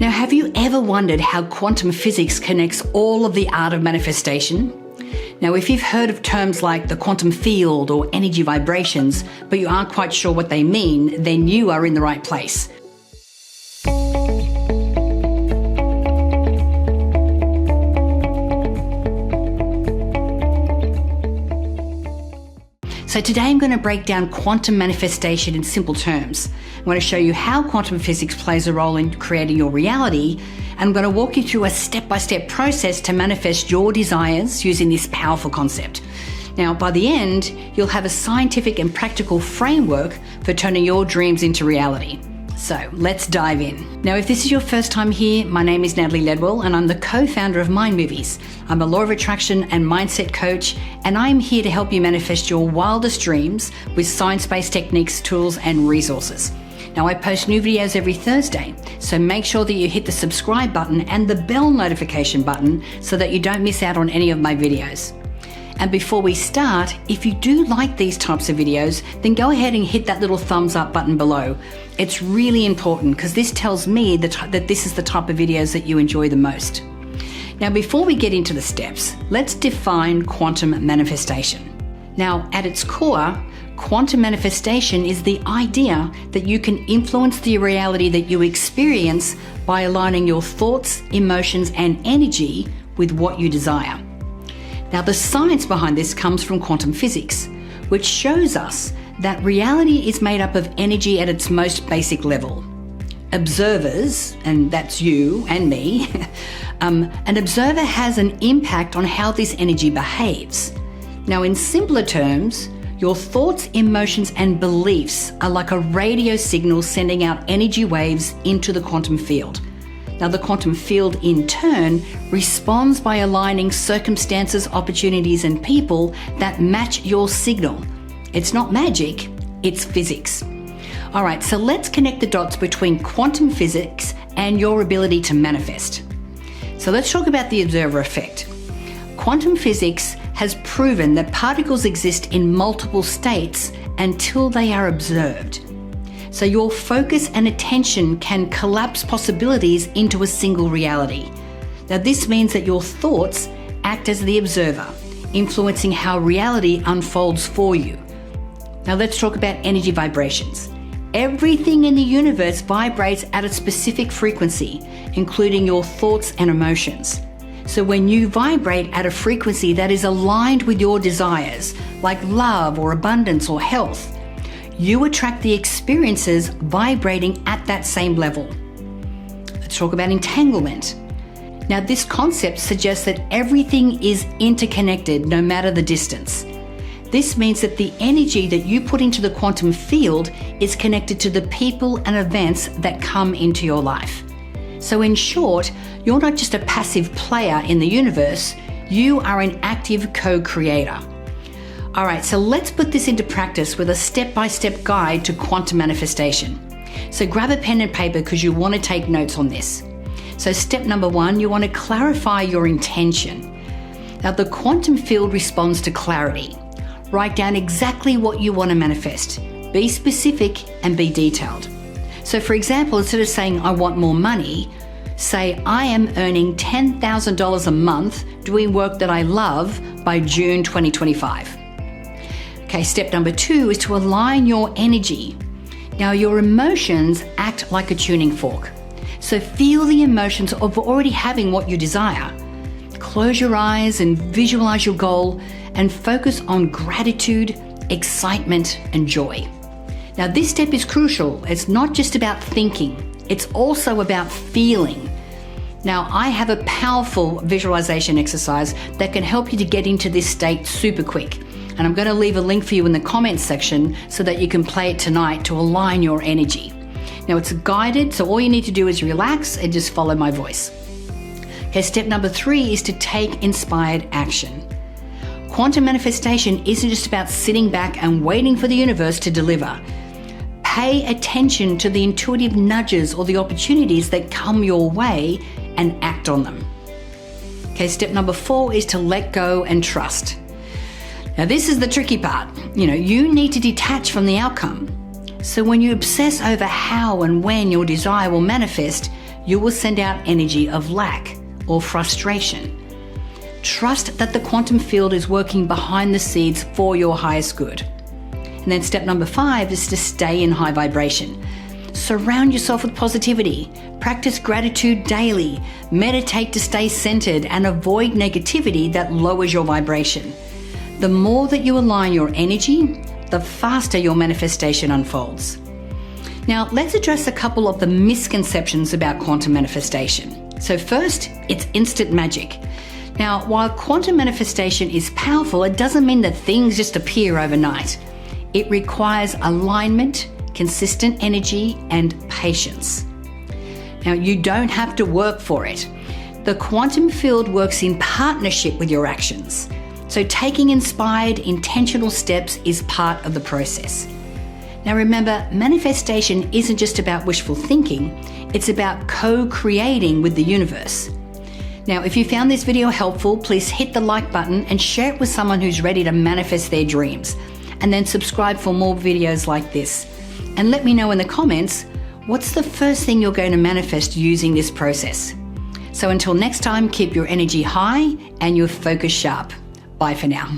Now, have you ever wondered how quantum physics connects all of the art of manifestation? Now, if you've heard of terms like the quantum field or energy vibrations, but you aren't quite sure what they mean, then you are in the right place. So today I'm going to break down quantum manifestation in simple terms. I'm going to show you how quantum physics plays a role in creating your reality, and I'm going to walk you through a step-by-step process to manifest your desires using this powerful concept. Now, by the end, you'll have a scientific and practical framework for turning your dreams into reality. So let's dive in. Now, if this is your first time here, my name is Natalie Ledwell and I'm the co-founder of Mind Movies. I'm a law of attraction and mindset coach, and I'm here to help you manifest your wildest dreams with science-based techniques, tools, and resources. Now, I post new videos every Thursday, so make sure that you hit the subscribe button and the bell notification button so that you don't miss out on any of my videos. And before we start, if you do like these types of videos, then go ahead and hit that little thumbs up button below. It's really important because this tells me that this is the type of videos that you enjoy the most. Now, before we get into the steps, let's define quantum manifestation. Now, at its core, quantum manifestation is the idea that you can influence the reality that you experience by aligning your thoughts, emotions, and energy with what you desire. Now, the science behind this comes from quantum physics, which shows us that reality is made up of energy at its most basic level. Observers, and that's you and me, an observer has an impact on how this energy behaves. Now, in simpler terms, your thoughts, emotions, and beliefs are like a radio signal sending out energy waves into the quantum field. Now, the quantum field, in turn, responds by aligning circumstances, opportunities, and people that match your signal. It's not magic, it's physics. All right, so let's connect the dots between quantum physics and your ability to manifest. So let's talk about the observer effect. Quantum physics has proven that particles exist in multiple states until they are observed. So your focus and attention can collapse possibilities into a single reality. Now, this means that your thoughts act as the observer, influencing how reality unfolds for you. Now, let's talk about energy vibrations. Everything in the universe vibrates at a specific frequency, including your thoughts and emotions. So when you vibrate at a frequency that is aligned with your desires, like love or abundance or health, you attract the experiences vibrating at that same level. Let's talk about entanglement. Now, this concept suggests that everything is interconnected no matter the distance. This means that the energy that you put into the quantum field is connected to the people and events that come into your life. So in short, you're not just a passive player in the universe, you are an active co-creator. All right, so let's put this into practice with a step-by-step guide to quantum manifestation. So grab a pen and paper because you want to take notes on this. So step number 1, you want to clarify your intention. Now, the quantum field responds to clarity. Write down exactly what you want to manifest. Be specific and be detailed. So for example, instead of saying, I want more money, say, I am earning $10,000 a month doing work that I love by June 2025. Okay, step number 2 is to align your energy. Now, your emotions act like a tuning fork. So feel the emotions of already having what you desire. Close your eyes and visualize your goal and focus on gratitude, excitement, and joy. Now, this step is crucial. It's not just about thinking, it's also about feeling. Now, I have a powerful visualization exercise that can help you to get into this state super quick. And I'm going to leave a link for you in the comments section so that you can play it tonight to align your energy. Now, it's guided, so all you need to do is relax and just follow my voice. Okay, step number 3 is to take inspired action. Quantum manifestation isn't just about sitting back and waiting for the universe to deliver. Pay attention to the intuitive nudges or the opportunities that come your way and act on them. Okay, step number 4 is to let go and trust. Now, this is the tricky part. You need to detach from the outcome. So when you obsess over how and when your desire will manifest, you will send out energy of lack or frustration. Trust that the quantum field is working behind the scenes for your highest good. And then step number 5 is to stay in high vibration. Surround yourself with positivity. Practice gratitude daily. Meditate to stay centered and avoid negativity that lowers your vibration. The more that you align your energy, the faster your manifestation unfolds. Now, let's address a couple of the misconceptions about quantum manifestation. So first, it's instant magic. Now, while quantum manifestation is powerful, it doesn't mean that things just appear overnight. It requires alignment, consistent energy, and patience. Now, you don't have to work for it. The quantum field works in partnership with your actions. So taking inspired, intentional steps is part of the process. Now remember, manifestation isn't just about wishful thinking, it's about co-creating with the universe. Now, if you found this video helpful, please hit the like button and share it with someone who's ready to manifest their dreams. And then subscribe for more videos like this. And let me know in the comments, what's the first thing you're going to manifest using this process? So until next time, keep your energy high and your focus sharp. Bye for now.